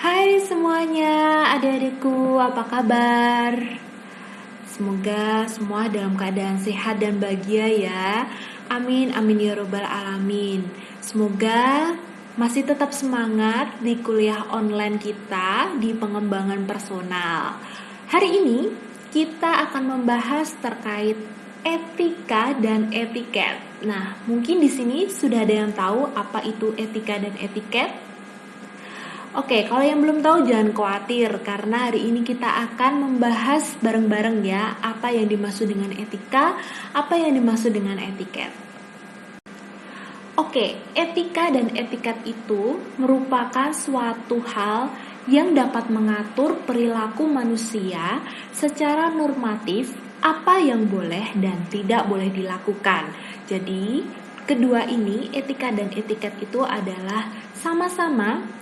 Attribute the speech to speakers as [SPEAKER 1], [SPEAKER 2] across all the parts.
[SPEAKER 1] Hai semuanya, adik-adikku, apa kabar? Semoga semua dalam keadaan sehat dan bahagia ya. Amin, amin ya robbal alamin. Semoga masih tetap semangat di kuliah online kita di pengembangan personal. Hari ini kita akan membahas terkait etika dan etiket. Nah, mungkin di sini sudah ada yang tahu apa itu etika dan etiket? Oke, kalau yang belum tahu jangan khawatir karena hari ini kita akan membahas bareng-bareng ya apa yang dimaksud dengan etika, apa yang dimaksud dengan etiket. Oke, etika dan etiket itu merupakan suatu hal yang dapat mengatur perilaku manusia secara normatif apa yang boleh dan tidak boleh dilakukan. Jadi, kedua ini, etika dan etiket itu adalah sama-sama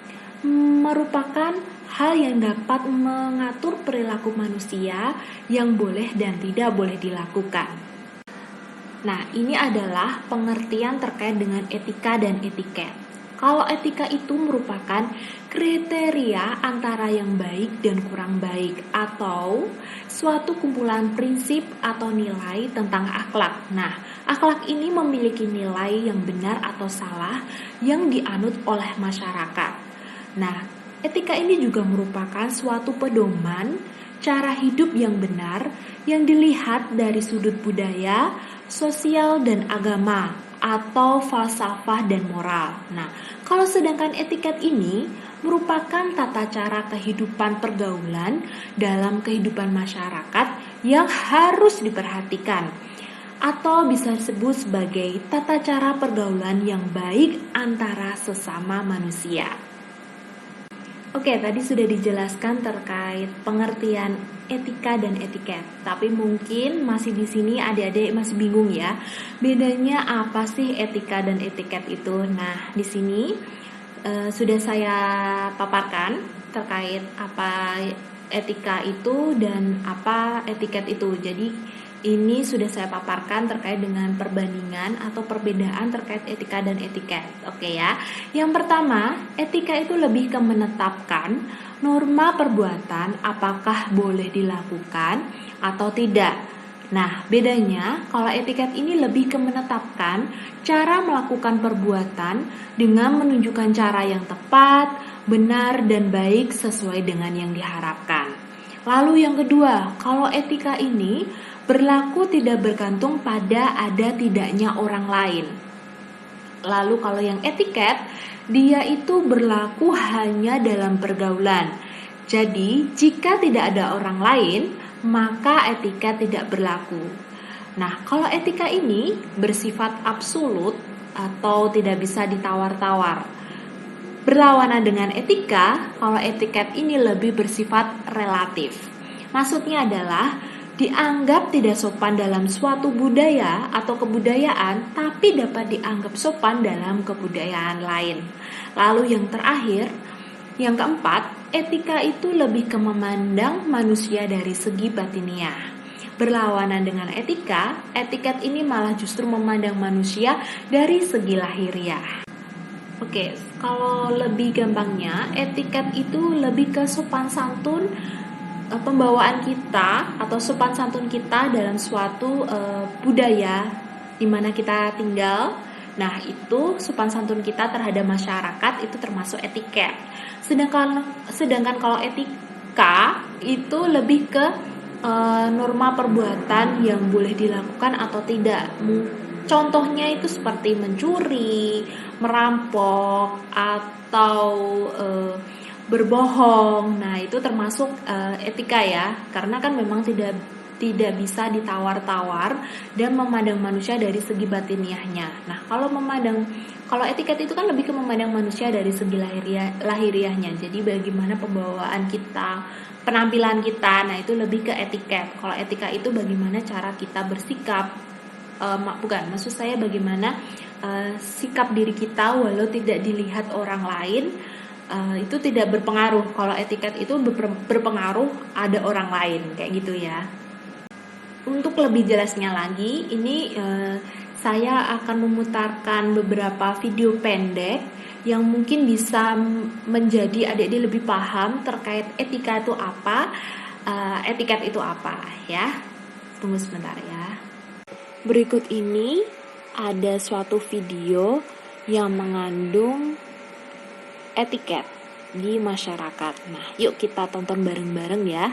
[SPEAKER 1] merupakan hal yang dapat mengatur perilaku manusia yang boleh dan tidak boleh dilakukan. Nah, ini adalah pengertian terkait dengan etika dan etiket. Kalau etika itu merupakan kriteria antara yang baik dan kurang baik atau suatu kumpulan prinsip atau nilai tentang akhlak. Nah, akhlak ini memiliki nilai yang benar atau salah yang dianut oleh masyarakat. Nah, etika ini juga merupakan suatu pedoman cara hidup yang benar yang dilihat dari sudut budaya, sosial, dan agama atau falsafah dan moral. Nah, kalau sedangkan etiket ini merupakan tata cara kehidupan pergaulan dalam kehidupan masyarakat yang harus diperhatikan atau bisa disebut sebagai tata cara pergaulan yang baik antara sesama manusia. Oke, tadi sudah dijelaskan terkait pengertian etika dan etiket. Tapi mungkin masih di sini adik-adik masih bingung ya. Bedanya apa sih etika dan etiket itu? Nah, di sini sudah saya paparkan terkait apa etika itu dan apa etiket itu. Jadi ini sudah saya paparkan terkait dengan perbandingan atau perbedaan terkait etika dan etiket. Oke ya. Yang pertama, etika itu lebih ke menetapkan norma perbuatan apakah boleh dilakukan atau tidak. Nah, bedanya kalau etiket ini lebih ke menetapkan cara melakukan perbuatan dengan menunjukkan cara yang tepat, benar, dan baik sesuai dengan yang diharapkan. Lalu yang kedua, kalau etika ini berlaku tidak bergantung pada ada tidaknya orang lain. Lalu kalau yang etiket, dia itu berlaku hanya dalam pergaulan. Jadi, jika tidak ada orang lain, maka etiket tidak berlaku. Nah, kalau etika ini bersifat absolut atau tidak bisa ditawar-tawar. Berlawanan dengan etika, kalau etiket ini lebih bersifat relatif. Maksudnya adalah dianggap tidak sopan dalam suatu budaya atau kebudayaan, tapi dapat dianggap sopan dalam kebudayaan lain. Lalu yang terakhir, yang keempat, etika itu lebih ke memandang manusia dari segi batiniah. Berlawanan dengan etika, etiket ini malah justru memandang manusia dari segi lahiriah. Oke, kalau lebih gampangnya, etiket itu lebih ke sopan santun pembawaan kita atau sopan santun kita dalam suatu budaya di mana kita tinggal. Nah, itu sopan santun kita terhadap masyarakat itu termasuk etiket. Sedangkan kalau etika itu lebih ke norma perbuatan yang boleh dilakukan atau tidak. Contohnya itu seperti mencuri, merampok, atau berbohong. Nah, itu termasuk etika ya, karena kan memang tidak bisa ditawar-tawar dan memandang manusia dari segi batiniahnya. Nah, kalau etiket itu kan lebih ke memandang manusia dari segi lahiriahnya. Jadi bagaimana pembawaan kita, penampilan kita, nah itu lebih ke etiket. Kalau etika itu bagaimana cara kita bersikap, maksud saya bagaimana sikap diri kita walau tidak dilihat orang lain. Itu tidak berpengaruh. Kalau etiket itu berpengaruh ada orang lain kayak gitu ya. Untuk lebih jelasnya lagi, ini saya akan memutarkan beberapa video pendek yang mungkin bisa menjadi adik-adik lebih paham terkait etika itu apa, etiket itu apa ya. Tunggu sebentar ya. Berikut ini ada suatu video yang mengandung etiket di masyarakat. Nah, yuk kita tonton bareng-bareng ya.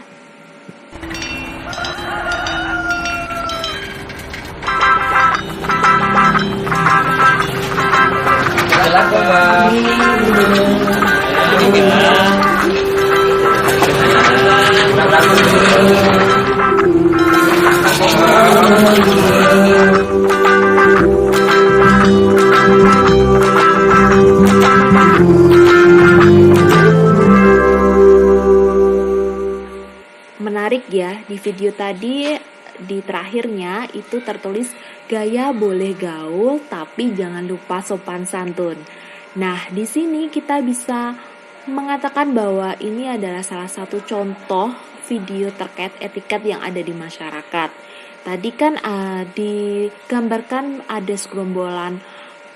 [SPEAKER 1] Menarik ya, di video tadi di terakhirnya itu tertulis gaya boleh gaul tapi jangan lupa sopan santun. Nah, di sini kita bisa mengatakan bahwa ini adalah salah satu contoh video terkait etiket yang ada di masyarakat. Tadi kan digambarkan ada segerombolan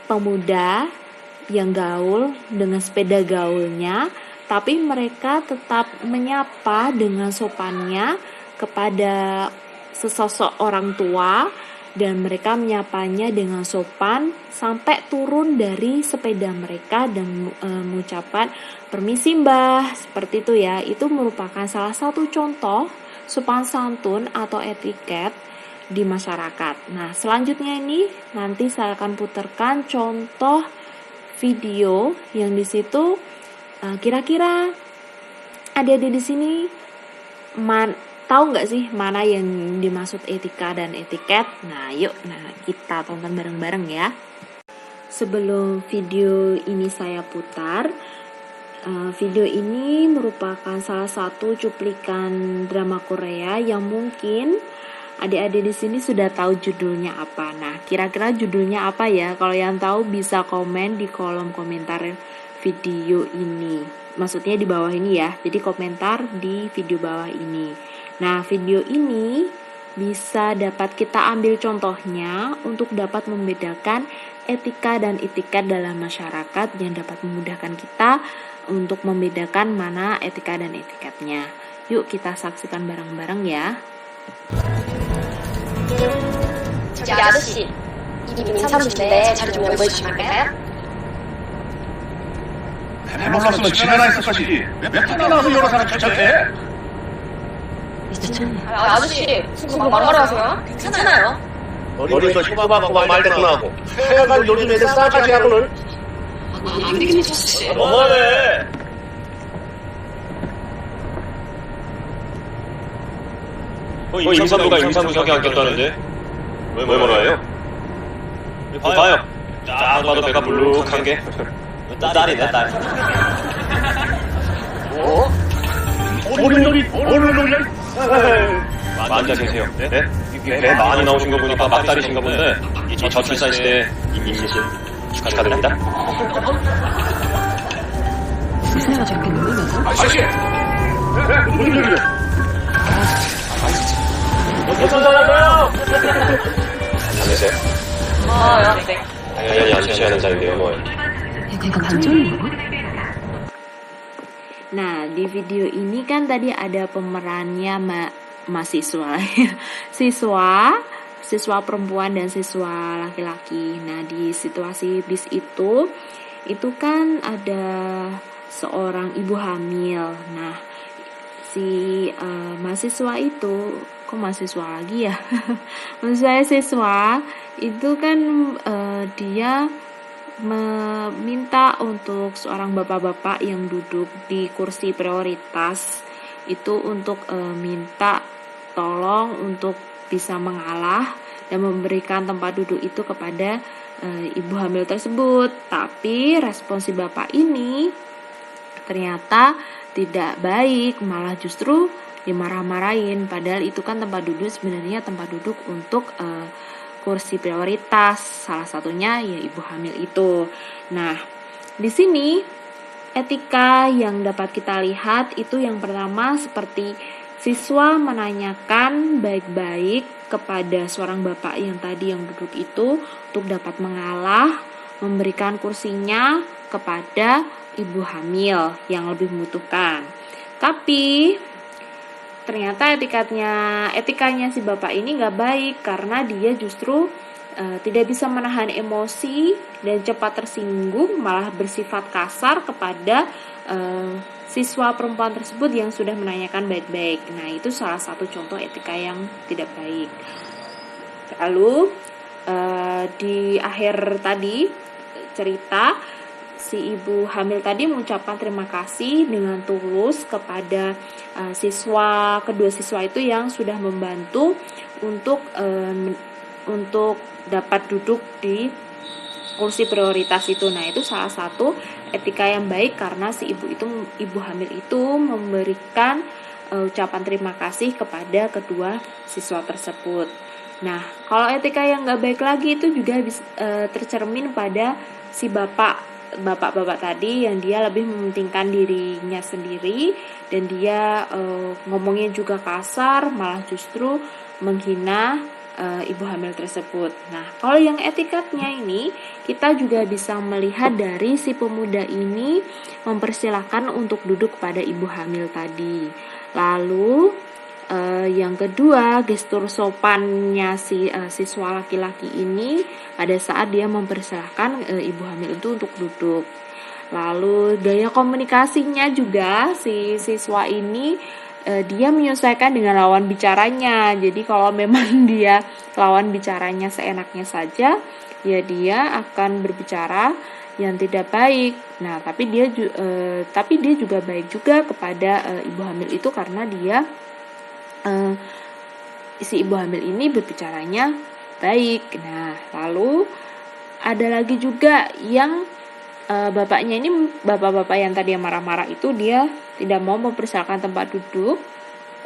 [SPEAKER 1] pemuda yang gaul dengan sepeda gaulnya, tapi mereka tetap menyapa dengan sopannya kepada sesosok orang tua, dan mereka menyapanya dengan sopan sampai turun dari sepeda mereka dan mengucapkan permisi mbah, seperti itu ya. Itu merupakan salah satu contoh sopan santun atau etiket di masyarakat. Nah, selanjutnya ini nanti saya akan putarkan contoh video yang di situ kira-kira adik-adik di sini tahu nggak sih mana yang dimaksud etika dan etiket? Nah, yuk, kita tonton bareng-bareng ya. Sebelum video ini saya putar, video ini merupakan salah satu cuplikan drama Korea yang mungkin adik-adik di sini sudah tahu judulnya apa. Nah, kira-kira judulnya apa ya? Kalau yang tahu bisa komen di kolom komentar video ini. Maksudnya di bawah ini ya. Jadi komentar di video bawah ini. Nah, video ini bisa dapat kita ambil contohnya untuk dapat membedakan etika dan etiket dalam masyarakat yang dapat memudahkan kita untuk membedakan mana etika dan etiketnya. Yuk kita saksikan bareng-bareng ya.
[SPEAKER 2] 저기 아저씨, 이분 인사부신데 자리 좀 열어주시면 안 될까요?
[SPEAKER 3] 해먹었으면 지가 있을 것이지. 왜 밖에 나와서 여러 사람 추적해?
[SPEAKER 2] 아저씨, 지금 막말을 하세요? 괜찮아요.
[SPEAKER 3] 어디서 휘바바고 말대꾸나 하고 하여간 요즘 애들 싸가지 하고는
[SPEAKER 2] 안 되겠네, 아저씨.
[SPEAKER 3] 너무하네.
[SPEAKER 4] 임산부가 임산부석에 앉겠다는데 왜 뭐라해요? 봐요. 딱 봐도 배가 불룩한 게 딸이네, 딸.
[SPEAKER 3] 어? 어린 놈이 어느 놈이야?
[SPEAKER 4] 앉아 계세요. 네? 배 많이 나오신 거 보니까 막달이신가 본데 이 저출산 시대에 임신 축하드립니다.
[SPEAKER 2] 신세가 저렇게 놀면서?
[SPEAKER 3] 아저씨! 무슨 일이야? 어떤 사람이야?
[SPEAKER 4] 앉으세요.
[SPEAKER 2] 네.
[SPEAKER 4] 당연히 앉으셔야 하는 자리인데요, 뭐.
[SPEAKER 2] 내가 반전인 거?
[SPEAKER 1] Nah, di video ini kan tadi ada pemerannya mahasiswa, siswa perempuan dan siswa laki-laki. Nah, di situasi bis itu kan ada seorang ibu hamil. Nah, si mahasiswa itu, kok mahasiswa lagi ya? Maksud saya siswa itu kan dia meminta untuk seorang bapak-bapak yang duduk di kursi prioritas itu untuk minta tolong untuk bisa mengalah dan memberikan tempat duduk itu kepada ibu hamil tersebut. Tapi respon si bapak ini ternyata tidak baik, malah justru dimarah-marahin. Padahal itu kan tempat duduk sebenarnya tempat duduk untuk kursi prioritas, salah satunya ya ibu hamil itu. Nah, di sini etika yang dapat kita lihat itu yang pertama seperti Siswa menanyakan baik-baik kepada seorang bapak yang tadi yang duduk itu untuk dapat mengalah, memberikan kursinya kepada ibu hamil yang lebih membutuhkan. Tapi ternyata etikanya si bapak ini nggak baik karena dia justru tidak bisa menahan emosi dan cepat tersinggung, malah bersifat kasar kepada siswa perempuan tersebut yang sudah menanyakan baik-baik. Nah, itu salah satu contoh etika yang tidak baik. Lalu di akhir tadi cerita, si ibu hamil tadi mengucapkan terima kasih dengan tulus kepada kedua siswa itu yang sudah membantu untuk dapat duduk di kursi prioritas itu. Nah, itu salah satu etika yang baik karena si ibu hamil itu memberikan ucapan terima kasih kepada kedua siswa tersebut. Nah, kalau etika yang nggak baik lagi itu juga tercermin pada si bapak-bapak tadi yang dia lebih mementingkan dirinya sendiri dan dia ngomongnya juga kasar, malah justru menghina ibu hamil tersebut. Nah, kalau yang etikatnya ini kita juga bisa melihat dari si pemuda ini mempersilahkan untuk duduk pada ibu hamil tadi. Lalu yang kedua, gestur sopannya si siswa laki-laki ini pada saat dia mempersilahkan ibu hamil itu untuk duduk. Lalu gaya komunikasinya juga si siswa ini dia menyesuaikan dengan lawan bicaranya. Jadi kalau memang dia lawan bicaranya seenaknya saja, ya dia akan berbicara yang tidak baik. Nah, tapi dia juga baik juga kepada ibu hamil itu karena dia si ibu hamil ini berbicaranya baik. Nah, lalu ada lagi juga yang bapaknya ini, bapak-bapak yang tadi yang marah-marah itu, dia tidak mau mempersilakan tempat duduk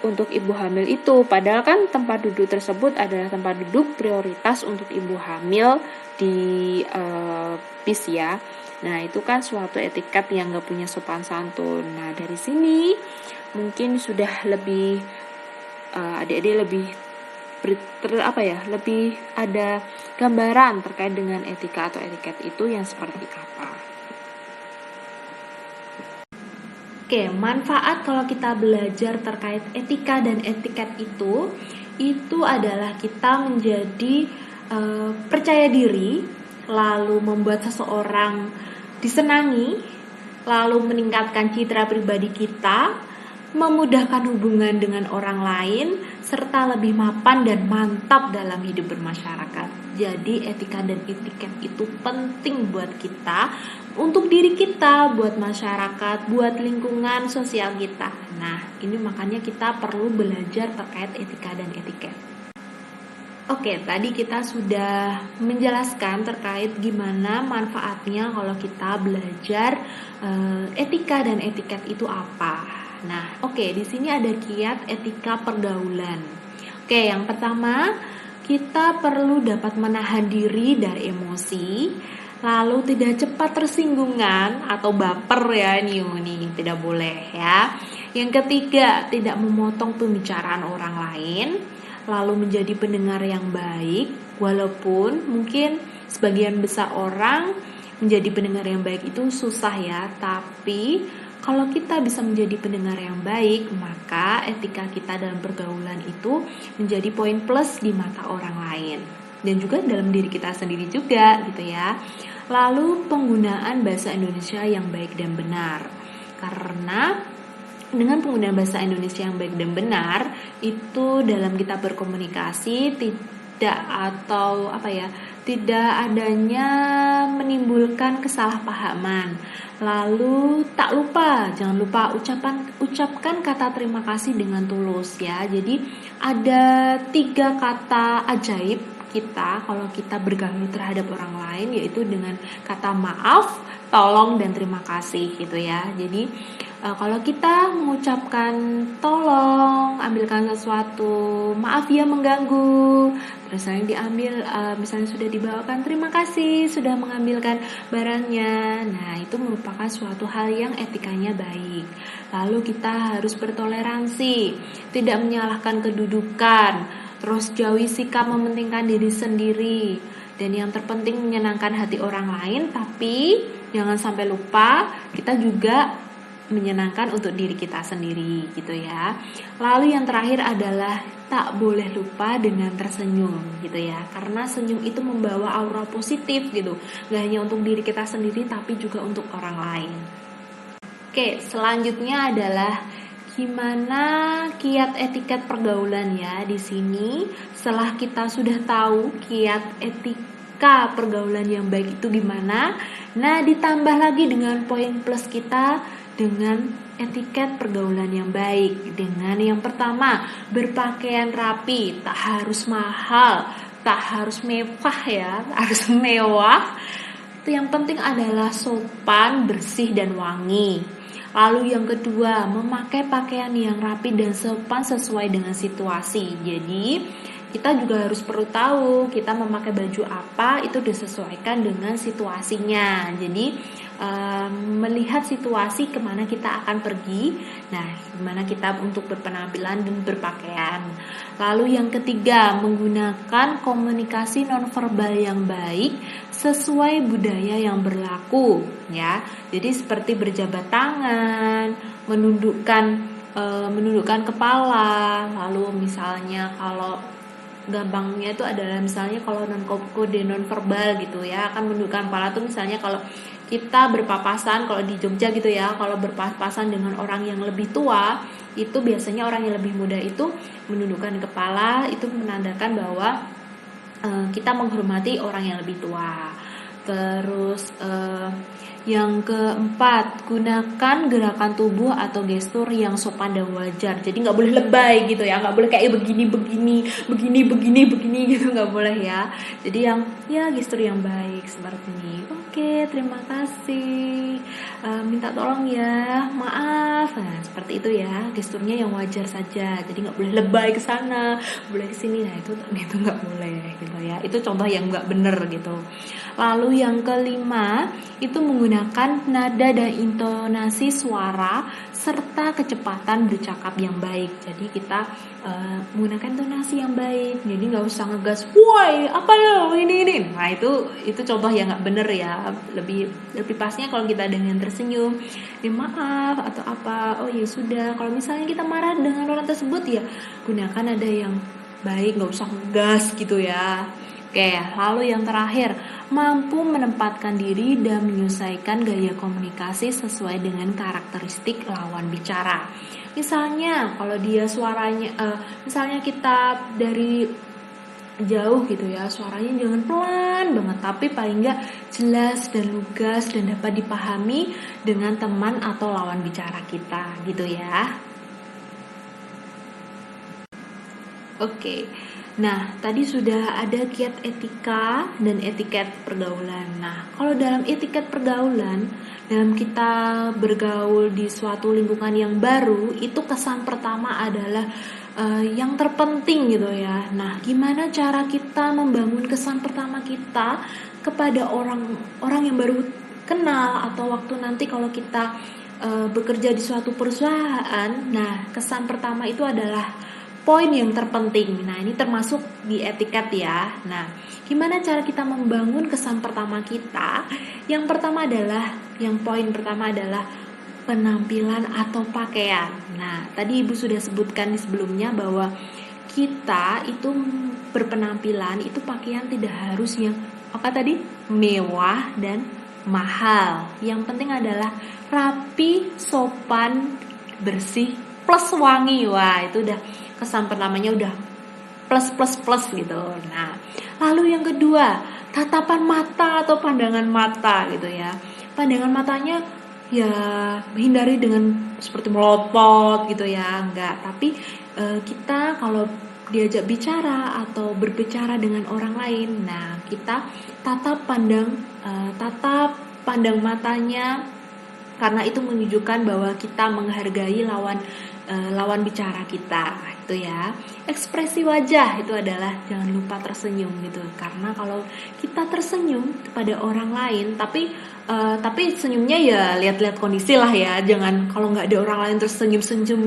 [SPEAKER 1] untuk ibu hamil itu. Padahal kan tempat duduk tersebut adalah tempat duduk prioritas untuk ibu hamil di bis ya. Nah, itu kan suatu etiket yang gak punya sopan santun. Nah, dari sini mungkin sudah lebih adik-adik lebih lebih ada gambaran terkait dengan etika atau etiket itu yang seperti apa. Oke, manfaat kalau kita belajar terkait etika dan etiket itu adalah kita menjadi percaya diri, lalu membuat seseorang disenangi, lalu meningkatkan citra pribadi kita, memudahkan hubungan dengan orang lain, serta lebih mapan dan mantap dalam hidup bermasyarakat. Jadi etika dan etiket itu penting buat kita, untuk diri kita, buat masyarakat, buat lingkungan sosial kita. Nah, ini makanya kita perlu belajar terkait etika dan etiket. Oke, tadi kita sudah menjelaskan terkait gimana manfaatnya kalau kita belajar etika dan etiket itu apa. Nah, oke, di sini ada kiat etika pergaulan. Oke, yang pertama, kita perlu dapat menahan diri dari emosi, lalu tidak cepat tersinggungan atau baper ya, nih tidak boleh ya. Yang ketiga, tidak memotong pembicaraan orang lain, lalu menjadi pendengar yang baik, walaupun mungkin sebagian besar orang menjadi pendengar yang baik itu susah ya, tapi kalau kita bisa menjadi pendengar yang baik, maka etika kita dalam pergaulan itu menjadi poin plus di mata orang lain dan juga dalam diri kita sendiri juga gitu ya. Lalu penggunaan bahasa Indonesia yang baik dan benar. Karena dengan penggunaan bahasa Indonesia yang baik dan benar itu dalam kita berkomunikasi tidak adanya menimbulkan kesalahpahaman. Lalu jangan lupa ucapkan kata terima kasih dengan tulus ya. Jadi ada 3 kata ajaib kita kalau kita bergaul terhadap orang lain, yaitu dengan kata maaf, tolong, dan terima kasih gitu ya. Jadi Kalau kita mengucapkan tolong ambilkan sesuatu, maaf ya mengganggu, terus yang diambil misalnya sudah dibawakan, terima kasih sudah mengambilkan barangnya. Nah, itu merupakan suatu hal yang etikanya baik. Lalu kita harus bertoleransi, tidak menyalahkan kedudukan, terus jauhi sikap mementingkan diri sendiri, dan yang terpenting menyenangkan hati orang lain, tapi jangan sampai lupa kita juga menyenangkan untuk diri kita sendiri gitu ya. Lalu yang terakhir adalah tak boleh lupa dengan tersenyum gitu ya, karena senyum itu membawa aura positif gitu, gak hanya untuk diri kita sendiri tapi juga untuk orang lain. Oke, selanjutnya adalah gimana kiat etiket pergaulan ya. Di sini setelah kita sudah tahu kiat etika pergaulan yang baik itu gimana, nah ditambah lagi dengan poin plus kita dengan etiket pergaulan yang baik. Dengan yang pertama, berpakaian rapi, tak harus mahal, tak harus mewah ya, harus mewah. Yang penting adalah sopan, bersih dan wangi. Lalu yang kedua, memakai pakaian yang rapi dan sopan sesuai dengan situasi. Jadi kita juga harus perlu tahu kita memakai baju apa itu disesuaikan dengan situasinya. Jadi melihat situasi kemana kita akan pergi, nah gimana kita untuk berpenampilan dan berpakaian. Lalu yang ketiga, menggunakan komunikasi nonverbal yang baik sesuai budaya yang berlaku ya. Jadi seperti berjabat tangan, menundukkan kepala. Lalu misalnya kalau gampangnya itu adalah misalnya kalau kode nonverbal gitu ya, akan menundukkan kepala tuh misalnya kalau kita berpapasan, kalau di Jogja gitu ya, kalau berpapasan dengan orang yang lebih tua, itu biasanya orang yang lebih muda itu menundukkan kepala, itu menandakan bahwa kita menghormati orang yang lebih tua. Terus yang keempat, gunakan gerakan tubuh atau gestur yang sopan dan wajar. Jadi nggak boleh lebay gitu ya, nggak boleh kayak begini gitu, nggak boleh ya. Jadi yang ya gestur yang baik seperti ini. Oke, terima kasih. Minta tolong ya, maaf. Nah, seperti itu ya, gesturnya yang wajar saja. Jadi nggak boleh lebay ke sana, boleh ke sini. Nah itu nggak boleh gitu ya. Itu contoh yang nggak bener gitu. Lalu yang kelima itu menggunakan nada dan intonasi suara serta kecepatan bercakap yang baik. Jadi kita menggunakan intonasi yang baik. Jadi nggak usah ngegas, woi apa lo ini. Nah itu contoh yang nggak bener ya. Lebih pasnya kalau kita dengan tersenyum, ya maaf atau apa. Oh ya sudah. Kalau misalnya kita marah dengan orang tersebut ya gunakan nada yang baik, nggak usah ngegas gitu ya. Oke, lalu yang terakhir, mampu menempatkan diri dan menyesuaikan gaya komunikasi sesuai dengan karakteristik lawan bicara. Misalnya, kalau dia suaranya, misalnya kita dari jauh gitu ya, suaranya jangan pelan banget, tapi paling nggak jelas dan lugas dan dapat dipahami dengan teman atau lawan bicara kita, gitu ya. Oke. Nah, tadi sudah ada kiat etika dan etiket pergaulan. Nah, kalau dalam etiket pergaulan, dalam kita bergaul di suatu lingkungan yang baru, itu kesan pertama adalah yang terpenting gitu ya. Nah, gimana cara kita membangun kesan pertama kita kepada orang yang baru kenal, atau waktu nanti kalau kita bekerja di suatu perusahaan. Nah, kesan pertama itu adalah poin yang terpenting. Nah, ini termasuk di etiket ya. Nah, gimana cara kita membangun kesan pertama kita? Yang poin pertama adalah penampilan atau pakaian. Nah, tadi Ibu sudah sebutkan di sebelumnya bahwa kita itu berpenampilan, itu pakaian tidak harus yang mewah dan mahal. Yang penting adalah rapi, sopan, bersih, plus wangi. Wah, itu udah kesan pertamanya udah plus gitu. Nah, lalu yang kedua, tatapan mata atau pandangan mata gitu ya. Pandangan matanya ya hindari dengan seperti melotot gitu ya, enggak. Tapi kita kalau diajak bicara atau berbicara dengan orang lain, nah kita tatap pandang matanya karena itu menunjukkan bahwa kita menghargai lawan bicara kita, itu ya. Ekspresi wajah itu adalah jangan lupa tersenyum gitu, karena kalau kita tersenyum kepada orang lain, tapi senyumnya ya lihat-lihat kondisi lah ya, jangan kalau nggak ada orang lain terus senyum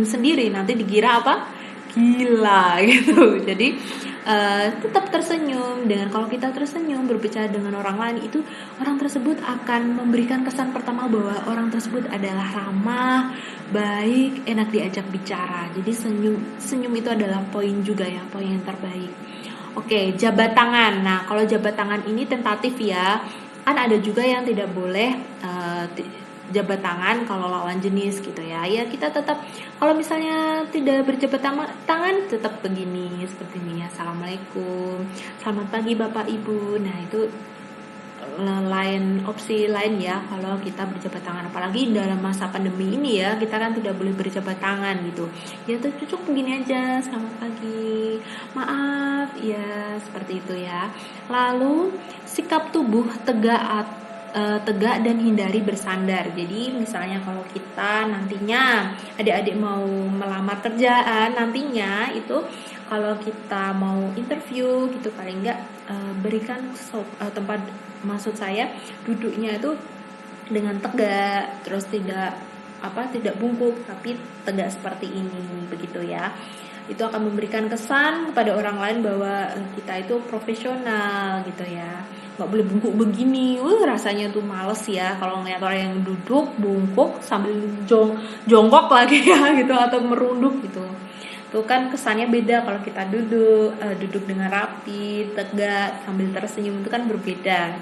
[SPEAKER 1] sendiri, nanti dikira apa, gila gitu. Jadi tetap tersenyum. Dengan kalau kita tersenyum berbicara dengan orang lain, itu orang tersebut akan memberikan kesan pertama bahwa orang tersebut adalah ramah, baik, enak diajak bicara. Jadi senyum itu adalah poin juga ya, poin yang terbaik. Oke, jabat tangan. Nah, kalau jabat tangan ini tentatif ya. Kan ada juga yang tidak boleh jabat tangan kalau lawan jenis gitu ya. Ya kita tetap, kalau misalnya tidak berjabat tangan tetap begini, seperti ini. Assalamualaikum, selamat pagi Bapak Ibu. Nah itu opsi lain ya kalau kita berjabat tangan, apalagi dalam masa pandemi ini ya, kita kan tidak boleh berjabat tangan gitu. Ya itu cukup begini aja, selamat pagi, maaf ya, seperti itu ya. Lalu sikap tubuh tegak dan hindari bersandar. Jadi misalnya kalau kita nantinya adik-adik mau melamar kerjaan, nantinya itu kalau kita mau interview gitu, paling enggak berikan tempat, maksud saya duduknya itu dengan tegak, terus tidak bungkuk tapi tegak seperti ini, begitu ya. Itu akan memberikan kesan kepada orang lain bahwa kita itu profesional gitu ya. Nggak boleh bungkuk begini, rasanya tuh males ya kalau ngeliat orang yang duduk bungkuk sambil jongkok lagi ya gitu, atau merunduk gitu. Tuh kan kesannya beda kalau kita duduk dengan rapi, tegak, sambil tersenyum, itu kan berbeda.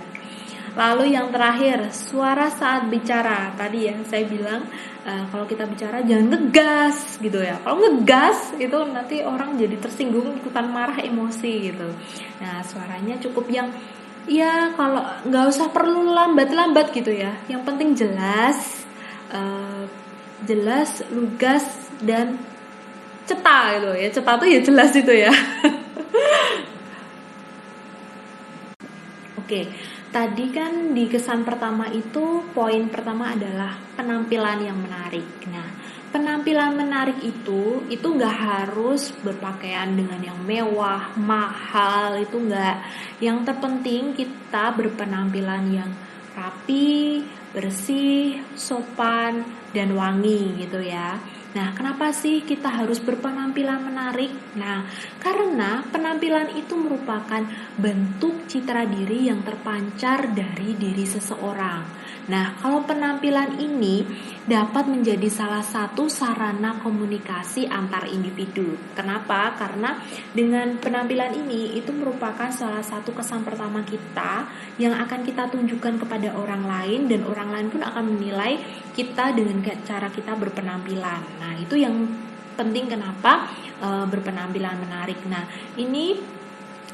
[SPEAKER 1] Lalu yang terakhir, suara saat bicara. Tadi ya saya bilang kalau kita bicara jangan ngegas gitu ya. Kalau ngegas itu nanti orang jadi tersinggung, ikutan marah, emosi gitu. Nah suaranya cukup yang ya, kalau nggak usah perlu lambat-lambat gitu ya. Yang penting jelas, lugas dan cetak gitu ya. Cetak tuh ya jelas itu ya. Oke, tadi kan di kesan pertama itu poin pertama adalah penampilan yang menarik. Nah, penampilan menarik itu nggak harus berpakaian dengan yang mewah, mahal, itu nggak. Yang terpenting kita berpenampilan yang rapi, bersih, sopan, dan wangi gitu ya. Nah, kenapa sih kita harus berpenampilan menarik? Nah, karena penampilan itu merupakan bentuk citra diri yang terpancar dari diri seseorang. Nah, kalau penampilan ini dapat menjadi salah satu sarana komunikasi antar individu. Kenapa? Karena dengan penampilan ini itu merupakan salah satu kesan pertama kita yang akan kita tunjukkan kepada orang lain, dan orang lain pun akan menilai kita dengan cara kita berpenampilan. Nah, itu yang penting kenapa berpenampilan menarik. Nah, ini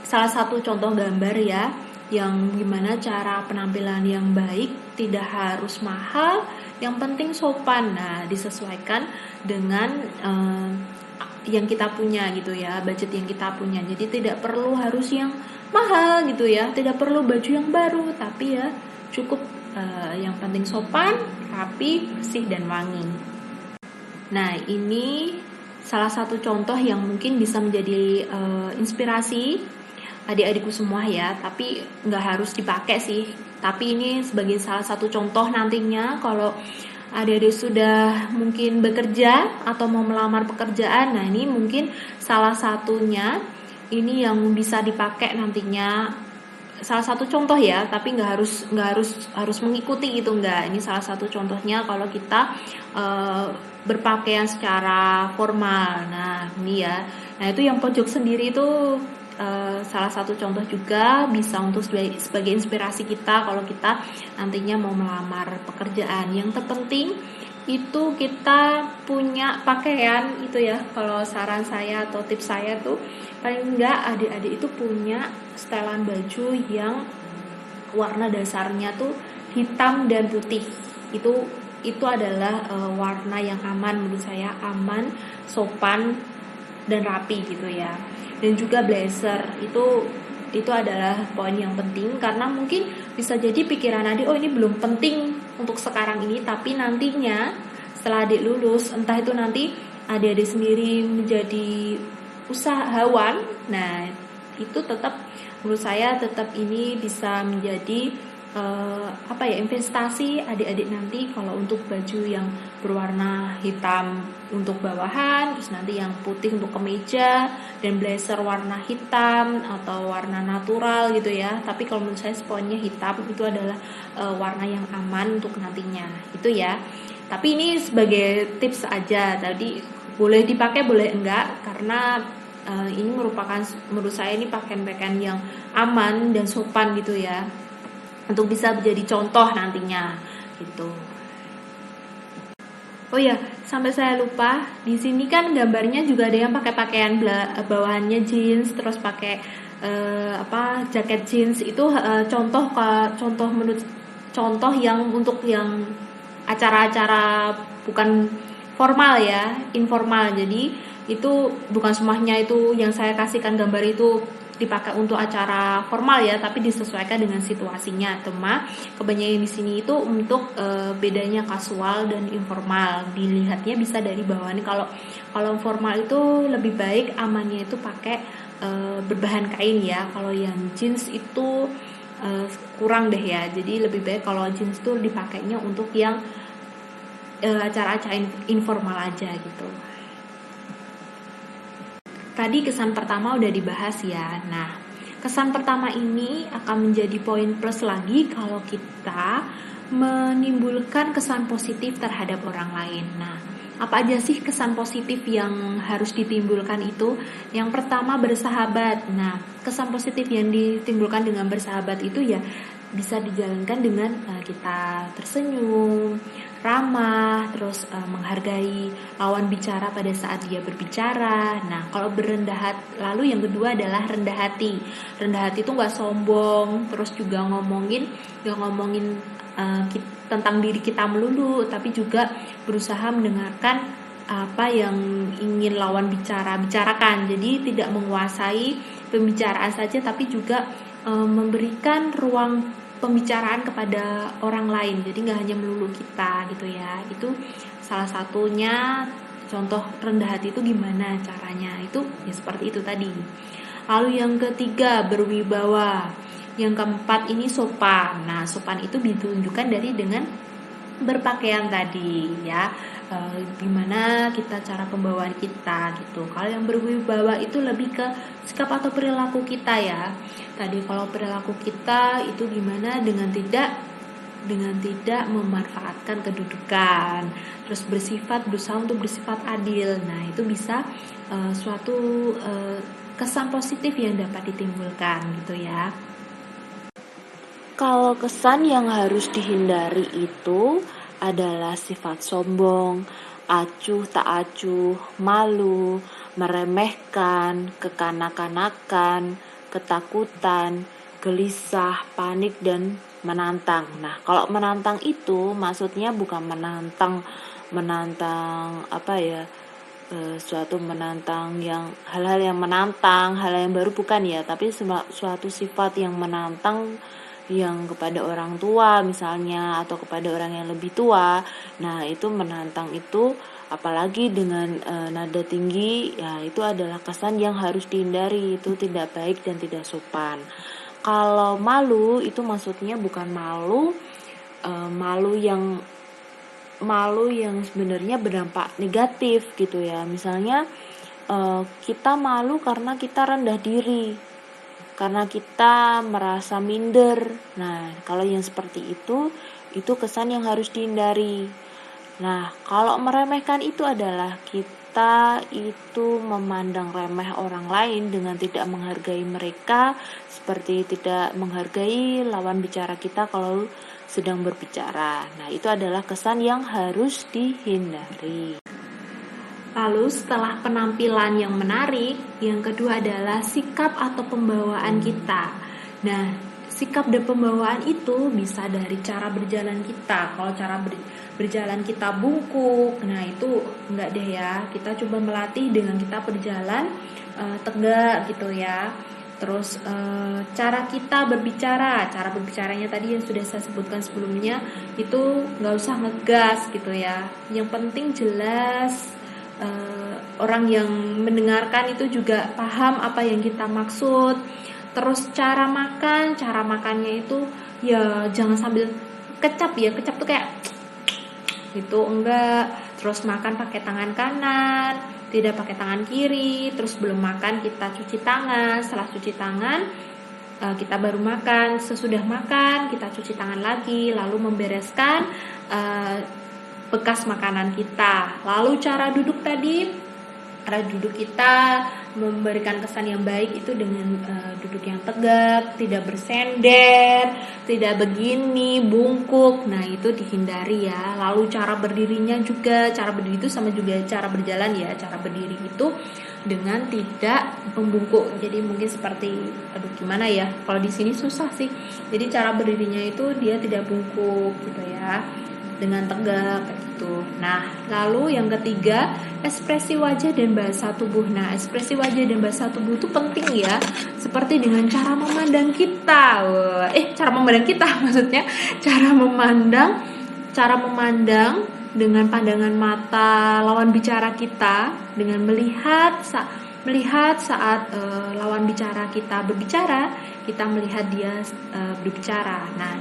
[SPEAKER 1] salah satu contoh gambar ya, yang gimana cara penampilan yang baik, tidak harus mahal, yang penting sopan. Nah, disesuaikan dengan yang kita punya gitu ya, budget yang kita punya. Jadi tidak perlu harus yang mahal gitu ya, tidak perlu baju yang baru, tapi ya cukup yang penting sopan, rapi, bersih, dan wangi. Nah, ini salah satu contoh yang mungkin bisa menjadi inspirasi adik-adikku semua ya, tapi nggak harus dipakai sih. Tapi ini sebagai salah satu contoh nantinya kalau adik-adik sudah mungkin bekerja atau mau melamar pekerjaan. Nah, ini mungkin salah satunya ini yang bisa dipakai nantinya. Salah satu contoh ya, tapi nggak harus mengikuti gitu, nggak. Ini salah satu contohnya kalau kita berpakaian secara formal. Nah, ini ya. Nah, itu yang pojok sendiri itu salah satu contoh juga bisa untuk sebagai inspirasi kita kalau kita nantinya mau melamar pekerjaan. Yang terpenting itu kita punya pakaian itu ya. Kalau saran saya atau tips saya tuh paling enggak adik-adik itu punya setelan baju yang warna dasarnya tuh hitam dan putih. Itu adalah warna yang aman menurut saya, aman, sopan, dan rapi gitu ya. Dan juga blazer itu adalah poin yang penting, karena mungkin bisa jadi pikiran adik, oh ini belum penting untuk sekarang ini, tapi nantinya setelah adik lulus, entah itu nanti adik-adik sendiri menjadi usahawan, nah itu tetap menurut saya tetap ini bisa menjadi investasi adik-adik nanti. Kalau untuk baju yang berwarna hitam untuk bawahan, terus nanti yang putih untuk kemeja, dan blazer warna hitam atau warna natural gitu ya. Tapi kalau menurut saya pokoknya hitam itu adalah warna yang aman untuk nantinya itu ya. Tapi ini sebagai tips aja, tadi boleh dipakai boleh enggak, karena ini merupakan menurut saya ini pakaian-pakaian yang aman dan sopan gitu ya, untuk bisa menjadi contoh nantinya gitu. Oh ya, sampai saya lupa, di sini kan gambarnya juga ada yang pakai pakaian bawahannya jeans, terus pakai jaket jeans. Itu contoh yang untuk yang acara-acara bukan formal ya, informal. Jadi itu bukan semuanya itu yang saya kasihkan gambar itu dipakai untuk acara formal ya, tapi disesuaikan dengan situasinya. Cuma kebanyakan di sini itu untuk bedanya kasual dan informal. Dilihatnya bisa dari bawahan. Kalau formal itu lebih baik amannya itu pakai berbahan kain ya. Kalau yang jeans itu kurang deh ya. Jadi lebih baik kalau jeans itu dipakainya untuk yang acara-acara informal aja gitu. Tadi kesan pertama udah dibahas ya. Nah, kesan pertama ini akan menjadi poin plus lagi kalau kita menimbulkan kesan positif terhadap orang lain. Nah, apa aja sih kesan positif yang harus ditimbulkan itu? Yang pertama, bersahabat. Nah, kesan positif yang ditimbulkan dengan bersahabat itu ya bisa dijalankan dengan kita tersenyum, ramah, terus menghargai lawan bicara pada saat dia berbicara. Nah, kalau berendah hati, lalu yang kedua adalah rendah hati. Rendah hati itu nggak sombong, terus juga ngomongin tentang diri kita melulu, tapi juga berusaha mendengarkan apa yang ingin lawan bicarakan. Jadi tidak menguasai pembicaraan saja, tapi juga memberikan ruang pembicaraan kepada orang lain. Jadi nggak hanya melulu kita gitu ya. Itu salah satunya contoh rendah hati itu gimana caranya. Itu ya seperti itu tadi. Lalu yang ketiga, berwibawa. Yang keempat ini sopan. Nah, sopan itu ditunjukkan dengan berpakaian tadi ya. Gimana kita cara pembawaan kita gitu. Kalau yang berwibawa itu lebih ke sikap atau perilaku kita ya. Tadi kalau perilaku kita itu gimana dengan tidak memanfaatkan kedudukan, terus berusaha untuk bersifat adil. Nah, itu bisa suatu kesan positif yang dapat ditimbulkan gitu ya. Kalau kesan yang harus dihindari itu adalah sifat sombong, acuh tak acuh, malu, meremehkan, kekanak-kanakan, ketakutan, gelisah, panik, dan menantang. Nah, kalau menantang itu maksudnya bukan menantang suatu menantang yang hal-hal yang menantang, hal yang baru bukan ya, tapi suatu sifat yang menantang yang kepada orang tua misalnya atau kepada orang yang lebih tua. Nah, itu menantang itu apalagi dengan nada tinggi ya, itu adalah kesan yang harus dihindari, itu tidak baik dan tidak sopan. Kalau malu itu maksudnya bukan malu yang sebenarnya berdampak negatif gitu ya. Misalnya kita malu karena kita rendah diri, karena kita merasa minder. Nah, kalau yang seperti itu kesan yang harus dihindari. Nah, kalau meremehkan itu adalah kita itu memandang remeh orang lain dengan tidak menghargai mereka, seperti tidak menghargai lawan bicara kita kalau sedang berbicara. Nah, itu adalah kesan yang harus dihindari. Lalu setelah penampilan yang menarik, yang kedua adalah sikap atau pembawaan kita. Nah, sikap dan pembawaan itu bisa dari cara berjalan kita. Kalau cara berjalan kita bungkuk, nah itu enggak deh ya. Kita coba melatih dengan kita berjalan tegak gitu ya. Terus cara kita berbicara, cara berbicaranya tadi yang sudah saya sebutkan sebelumnya itu nggak usah ngegas gitu ya. Yang penting jelas, orang yang mendengarkan itu juga paham apa yang kita maksud. Terus cara makannya itu ya jangan sambil kecap ya, kecap tuh kayak gitu, enggak. Terus makan pakai tangan kanan, tidak pakai tangan kiri. Terus belum makan kita cuci tangan, setelah cuci tangan kita baru makan. Sesudah makan kita cuci tangan lagi, lalu membereskan bekas makanan kita. Lalu cara duduk tadi, cara duduk kita memberikan kesan yang baik itu dengan duduk yang tegak, tidak bersender, tidak begini, bungkuk. Nah, itu dihindari ya. Lalu cara berdirinya juga, cara berdiri itu sama juga cara berjalan ya. Cara berdiri itu dengan tidak membungkuk. Jadi mungkin seperti, gimana ya? Kalau di sini susah sih. Jadi cara berdirinya itu dia tidak bungkuk gitu ya, dengan tegak gitu. Nah, lalu yang ketiga, ekspresi wajah dan bahasa tubuh. Nah, ekspresi wajah dan bahasa tubuh itu penting ya. Seperti dengan cara memandang kita. Cara memandang kita maksudnya cara memandang dengan pandangan mata lawan bicara kita, dengan melihat saat lawan bicara kita berbicara, kita melihat dia berbicara. Nah,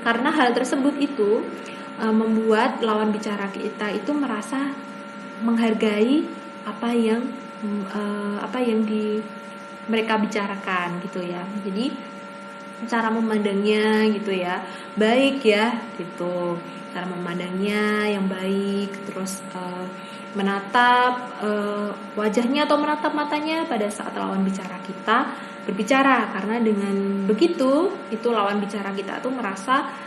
[SPEAKER 1] karena hal tersebut itu membuat lawan bicara kita itu merasa menghargai apa yang mereka bicarakan gitu ya. Jadi cara memandangnya gitu ya baik ya gitu, cara memandangnya yang baik. Terus menatap wajahnya atau menatap matanya pada saat lawan bicara kita berbicara, karena dengan begitu itu lawan bicara kita tuh merasa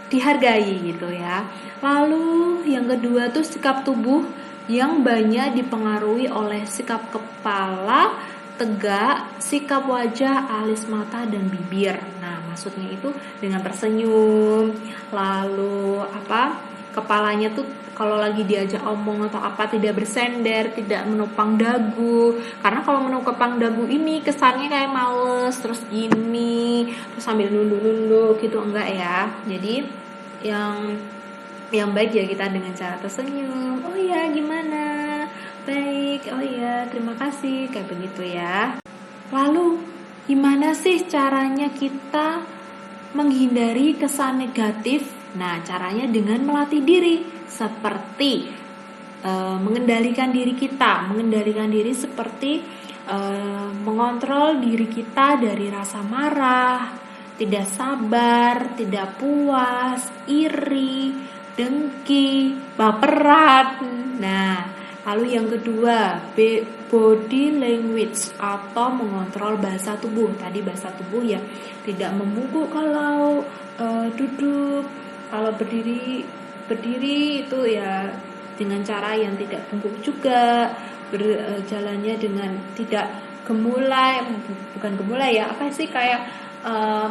[SPEAKER 1] dihargai gitu ya. Lalu yang kedua tuh sikap tubuh yang banyak dipengaruhi oleh sikap kepala tegak, sikap wajah, alis mata dan bibir. Nah, maksudnya itu dengan tersenyum. Lalu kepalanya tuh kalau lagi diajak omong atau apa tidak bersender, tidak menopang dagu. Karena kalau menopang dagu ini kesannya kayak males, terus gini, terus sambil nunduk-nunduk gitu, enggak ya. Jadi yang baik ya kita dengan cara tersenyum. Oh iya, gimana? Baik. Oh iya, terima kasih. Kayak begitu ya. Lalu gimana sih caranya kita menghindari kesan negatif? Nah, caranya dengan melatih diri, seperti mengendalikan diri kita. Mengendalikan diri seperti mengontrol diri kita dari rasa marah, tidak sabar, tidak puas, iri, dengki, baperan. Nah, lalu yang kedua, body language atau mengontrol bahasa tubuh. Tadi bahasa tubuh ya, tidak membungkuk kalau duduk. Kalau berdiri itu ya dengan cara yang tidak bungkuk juga. Berjalannya dengan tidak gemulai, bukan gemulai ya, kayak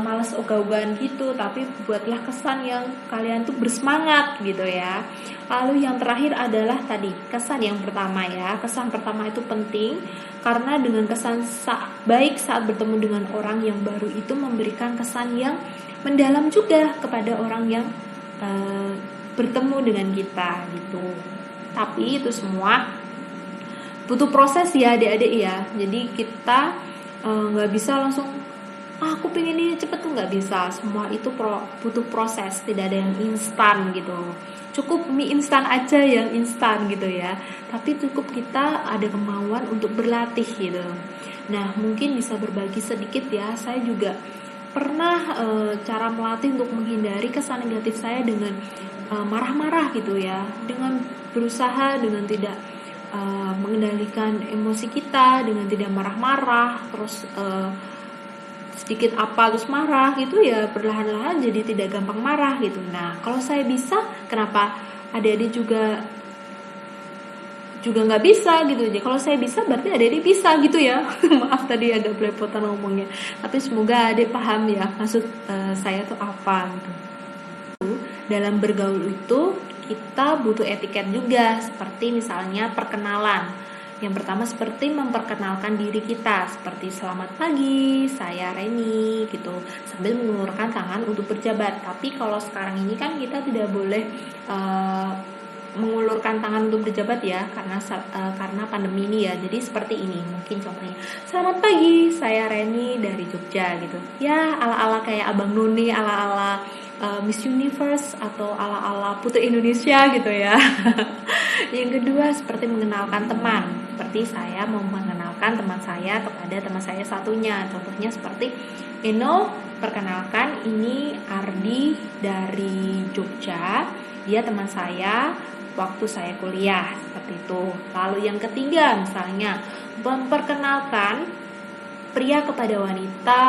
[SPEAKER 1] malas ogah-ogahan gitu, tapi buatlah kesan yang kalian tuh bersemangat gitu ya. Lalu yang terakhir adalah tadi kesan yang pertama ya. Kesan pertama itu penting karena dengan kesan baik saat bertemu dengan orang yang baru itu memberikan kesan yang mendalam juga kepada orang yang bertemu dengan kita gitu. Tapi itu semua butuh proses ya adik-adik ya. Jadi kita nggak bisa langsung aku pengen ini cepet tuh, nggak bisa. Semua itu butuh proses, tidak ada yang instan gitu. Cukup mie instan aja yang instan gitu ya. Tapi cukup kita ada kemauan untuk berlatih gitu. Nah, mungkin bisa berbagi sedikit ya. Saya juga pernah cara melatih untuk menghindari kesan negatif saya dengan marah-marah gitu ya. Dengan berusaha dengan tidak mengendalikan emosi kita, dengan tidak marah-marah, terus sedikit apa terus marah gitu ya, perlahan-lahan jadi tidak gampang marah gitu. Nah, kalau saya bisa, kenapa adik-adik juga nggak bisa gitu aja. Kalau saya bisa berarti adik-adik bisa gitu ya. Maaf tadi agak belepotan ngomongnya, tapi semoga adik paham ya maksud saya tuh apa gitu. Dalam bergaul itu kita butuh etiket juga, seperti misalnya perkenalan. Yang pertama seperti memperkenalkan diri kita, seperti selamat pagi, saya Reni gitu, sambil mengulurkan tangan untuk berjabat. Tapi kalau sekarang ini kan kita tidak boleh mengulurkan tangan untuk berjabat ya, karena pandemi ini ya. Jadi seperti ini mungkin contohnya, selamat pagi, saya Reni dari Jogja gitu. Ya ala-ala kayak Abang None, ala-ala Miss Universe atau ala-ala Putri Indonesia gitu ya. Yang kedua seperti mengenalkan teman. Seperti saya mau mengenalkan teman saya kepada teman saya satunya. Contohnya seperti perkenalkan, ini Ardi dari Jogja. Dia teman saya waktu saya kuliah, seperti itu. Lalu yang ketiga misalnya memperkenalkan pria kepada wanita,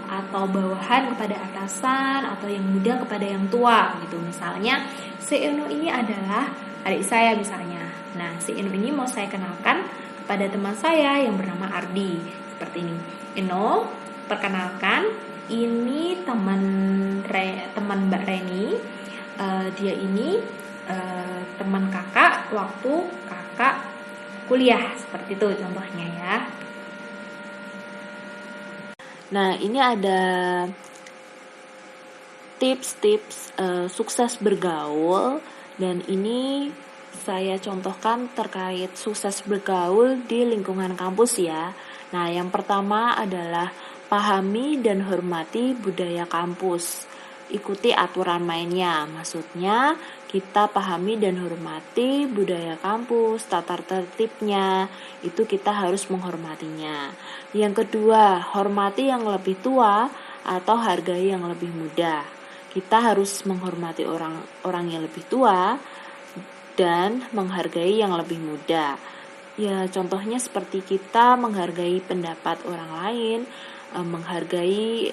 [SPEAKER 1] atau bawahan kepada atasan, atau yang muda kepada yang tua gitu. Misalnya si Eno ini adalah adik saya misalnya. Nah, si Eno ini mau saya kenalkan kepada teman saya yang bernama Ardi. Seperti ini. Eno, perkenalkan, ini teman Mbak Reni. Dia ini teman kakak waktu kakak kuliah. Seperti itu contohnya ya. Nah, ini ada tips-tips sukses bergaul, dan ini saya contohkan terkait sukses bergaul di lingkungan kampus ya. Nah, yang pertama adalah pahami dan hormati budaya kampus. Ikuti aturan mainnya, maksudnya kita pahami dan hormati budaya kampus, tata tertibnya, itu kita harus menghormatinya. Yang kedua, hormati yang lebih tua atau hargai yang lebih muda. Kita harus menghormati orang yang lebih tua dan menghargai yang lebih muda. Ya, contohnya seperti kita menghargai pendapat orang lain, menghargai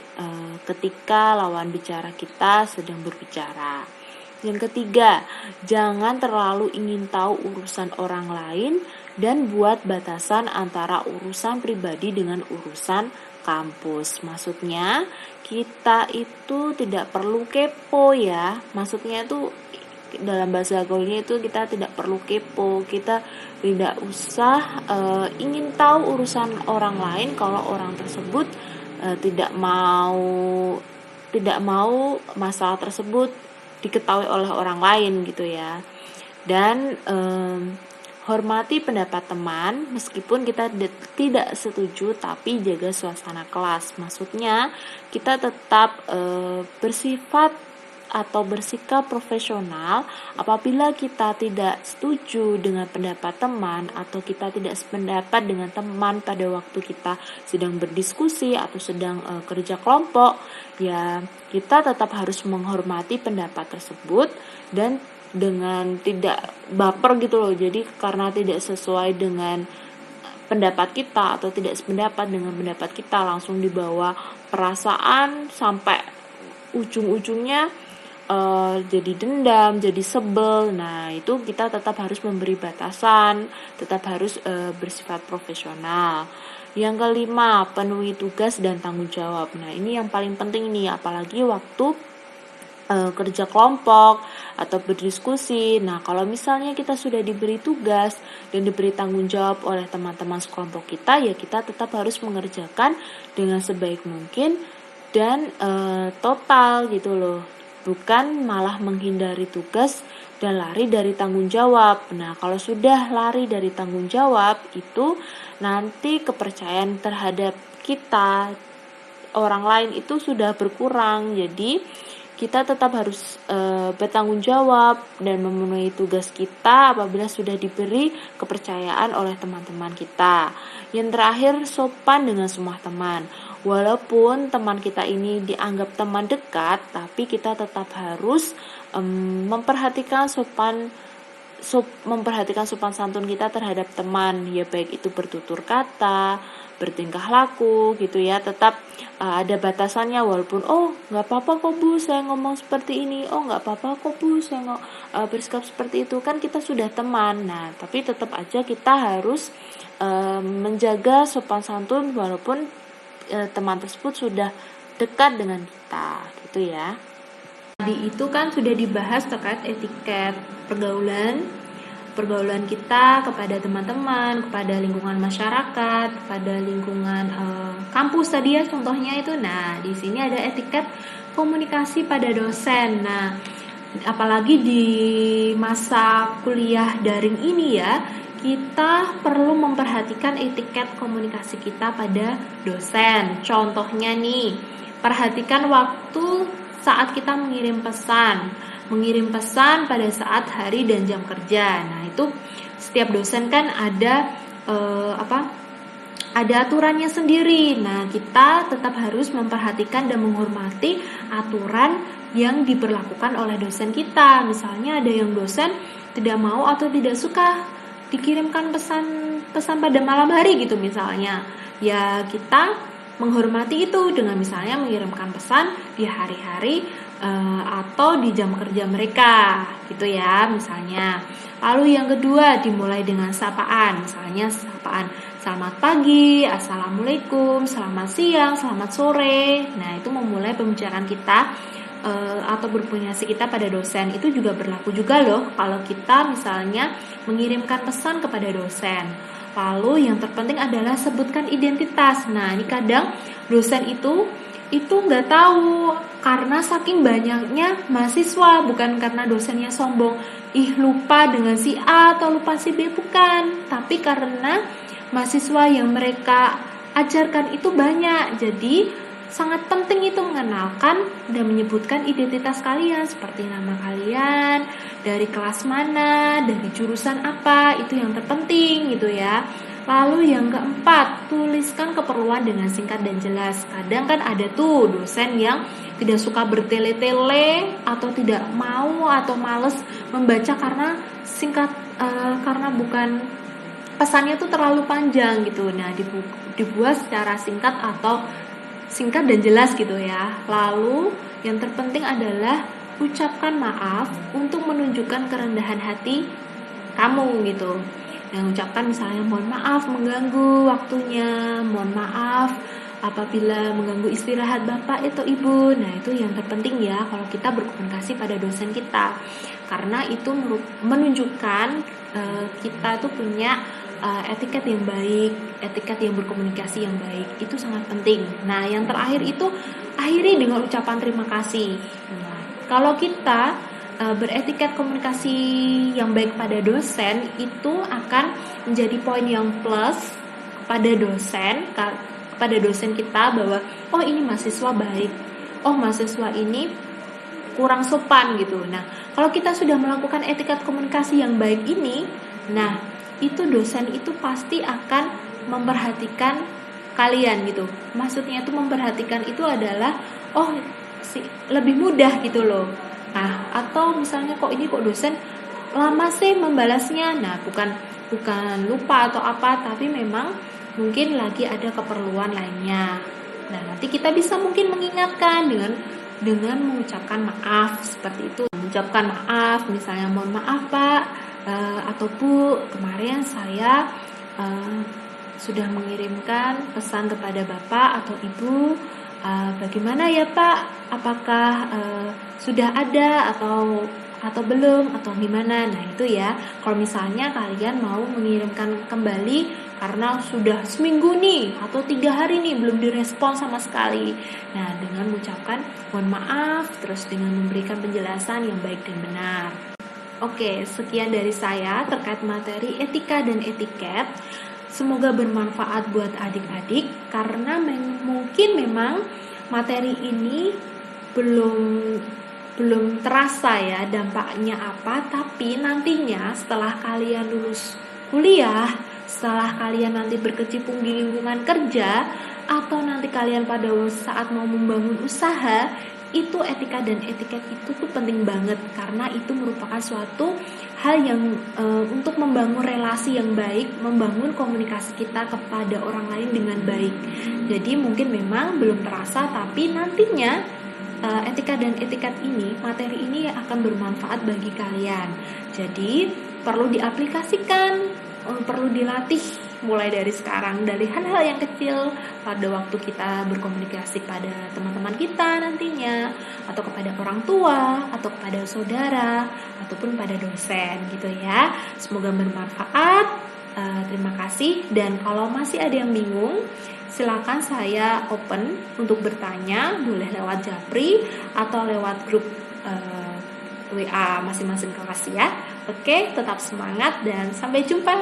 [SPEAKER 1] ketika lawan bicara kita sedang berbicara. Yang ketiga, jangan terlalu ingin tahu urusan orang lain dan buat batasan antara urusan pribadi dengan urusan kampus. Maksudnya, kita itu tidak perlu kepo ya. Maksudnya itu dalam bahasa gaulnya itu kita tidak perlu kepo, kita tidak usah ingin tahu urusan orang lain kalau orang tersebut tidak mau masalah tersebut diketahui oleh orang lain gitu ya. Dan hormati pendapat teman meskipun kita tidak setuju, tapi jaga suasana kelas. Maksudnya kita tetap bersifat atau bersikap profesional apabila kita tidak setuju dengan pendapat teman atau kita tidak sependapat dengan teman pada waktu kita sedang berdiskusi atau sedang kerja kelompok, ya kita tetap harus menghormati pendapat tersebut dan dengan tidak baper gitu loh. Jadi karena tidak sesuai dengan pendapat kita atau tidak sependapat dengan pendapat kita langsung dibawa perasaan sampai ujung-ujungnya jadi dendam, jadi sebel. Nah, itu kita tetap harus memberi batasan, tetap harus bersifat profesional. Yang kelima, penuhi tugas dan tanggung jawab. Nah, ini yang paling penting nih, apalagi waktu kerja kelompok atau berdiskusi. Nah, kalau misalnya kita sudah diberi tugas dan diberi tanggung jawab oleh teman-teman sekelompok kita, ya kita tetap harus mengerjakan dengan sebaik mungkin dan total gitu loh. Bukan malah menghindari tugas dan lari dari tanggung jawab. Nah, kalau sudah lari dari tanggung jawab, itu nanti kepercayaan terhadap kita, orang lain itu sudah berkurang. Jadi, kita tetap harus bertanggung jawab dan memenuhi tugas kita apabila sudah diberi kepercayaan oleh teman-teman kita. Yang terakhir, sopan dengan semua teman. Walaupun teman kita ini dianggap teman dekat, tapi kita tetap harus memperhatikan sopan santun kita terhadap teman, ya baik itu bertutur kata, bertingkah laku gitu ya. Tetap ada batasannya, walaupun nggak apa-apa kok Bu saya ngomong seperti ini, nggak apa-apa kok Bu saya bersikap seperti itu, kan kita sudah teman. Nah, tapi tetap aja kita harus menjaga sopan santun walaupun teman tersebut sudah dekat dengan kita gitu ya. Tadi itu kan sudah dibahas terkait etiket pergaulan, pergaulan kita kepada teman-teman, kepada lingkungan masyarakat, kepada lingkungan kampus tadi ya contohnya itu. Nah, di sini ada etiket komunikasi pada dosen. Nah, apalagi di masa kuliah daring ini ya, kita perlu memperhatikan etiket komunikasi kita pada dosen. Contohnya nih, perhatikan waktu saat kita mengirim pesan pada saat hari dan jam kerja. Nah, itu setiap dosen kan ada ada aturannya sendiri. Nah, kita tetap harus memperhatikan dan menghormati aturan yang diberlakukan oleh dosen kita. Misalnya ada yang dosen tidak mau atau tidak suka dikirimkan pesan pada malam hari gitu misalnya. Ya, kita menghormati itu dengan misalnya mengirimkan pesan di hari-hari atau di jam kerja mereka gitu ya misalnya. Lalu yang kedua dimulai dengan sapaan, misalnya sapaan selamat pagi, assalamualaikum, selamat siang, selamat sore. Nah, itu memulai pembicaraan kita atau berkomunikasi kita pada dosen. Itu juga berlaku juga loh kalau kita misalnya mengirimkan pesan kepada dosen. Lalu yang terpenting adalah sebutkan identitas. Nah, ini kadang dosen itu nggak tahu karena saking banyaknya mahasiswa, bukan karena dosennya sombong, lupa dengan si A atau lupa si B, bukan, tapi karena mahasiswa yang mereka ajarkan itu banyak. Jadi sangat penting itu mengenalkan dan menyebutkan identitas kalian, seperti nama kalian, dari kelas mana, dari jurusan apa, itu yang terpenting gitu ya. Lalu yang keempat, tuliskan keperluan dengan singkat dan jelas. Kadang kan ada tuh dosen yang tidak suka bertele-tele atau tidak mau atau males membaca karena singkat, karena bukan pesannya tuh terlalu panjang gitu. Nah, dibuat secara singkat atau singkat dan jelas gitu ya. Lalu yang terpenting adalah ucapkan maaf untuk menunjukkan kerendahan hati kamu gitu. Yang ucapkan misalnya mohon maaf mengganggu waktunya, mohon maaf apabila mengganggu istirahat Bapak atau Ibu. Nah, itu yang terpenting ya kalau kita berkomunikasi pada dosen kita. Karena itu menunjukkan kita tuh punya etiket yang baik, etiket yang berkomunikasi yang baik. Itu sangat penting. Nah, yang terakhir itu akhiri dengan ucapan terima kasih. Nah, kalau kita beretiket komunikasi yang baik pada dosen, itu akan menjadi poin yang plus kepada dosen kita bahwa oh ini mahasiswa baik, oh mahasiswa ini kurang sopan gitu. Nah, kalau kita sudah melakukan etiket komunikasi yang baik ini, nah itu dosen itu pasti akan memperhatikan kalian gitu. Maksudnya itu memperhatikan itu adalah lebih mudah gitu loh. Nah, atau misalnya kok dosen lama sih membalasnya. Nah, bukan lupa atau apa, tapi memang mungkin lagi ada keperluan lainnya. Nah, nanti kita bisa mungkin mengingatkan dengan mengucapkan maaf seperti itu. Mengucapkan maaf, misalnya mohon maaf Pak atau Bu, kemarin saya sudah mengirimkan pesan kepada Bapak atau Ibu. Bagaimana ya Pak? Apakah sudah ada atau belum atau gimana? Nah, itu ya. Kalau misalnya kalian mau mengirimkan kembali karena sudah seminggu nih atau 3 hari nih belum direspon sama sekali. Nah, dengan mengucapkan mohon maaf, terus dengan memberikan penjelasan yang baik dan benar. Oke, sekian dari saya terkait materi etika dan etiket. Semoga bermanfaat buat adik-adik karena mungkin memang materi ini belum terasa ya dampaknya apa, tapi nantinya setelah kalian lulus kuliah, setelah kalian nanti berkecimpung di lingkungan kerja atau nanti kalian pada saat mau membangun usaha, itu etika dan etiket itu tuh penting banget karena itu merupakan suatu hal yang untuk membangun relasi yang baik, membangun komunikasi kita kepada orang lain dengan baik. Jadi mungkin memang belum terasa, tapi nantinya etika dan etiket ini, materi ini akan bermanfaat bagi kalian. Jadi perlu diaplikasikan, perlu dilatih mulai dari sekarang, dari hal-hal yang kecil pada waktu kita berkomunikasi pada teman-teman kita nantinya, atau kepada orang tua, atau kepada saudara, ataupun pada dosen gitu ya. Semoga bermanfaat. Terima kasih, dan kalau masih ada yang bingung, silakan saya open untuk bertanya, boleh lewat Japri atau lewat grup WA masing-masing kelas ya. Oke, tetap semangat dan sampai jumpa.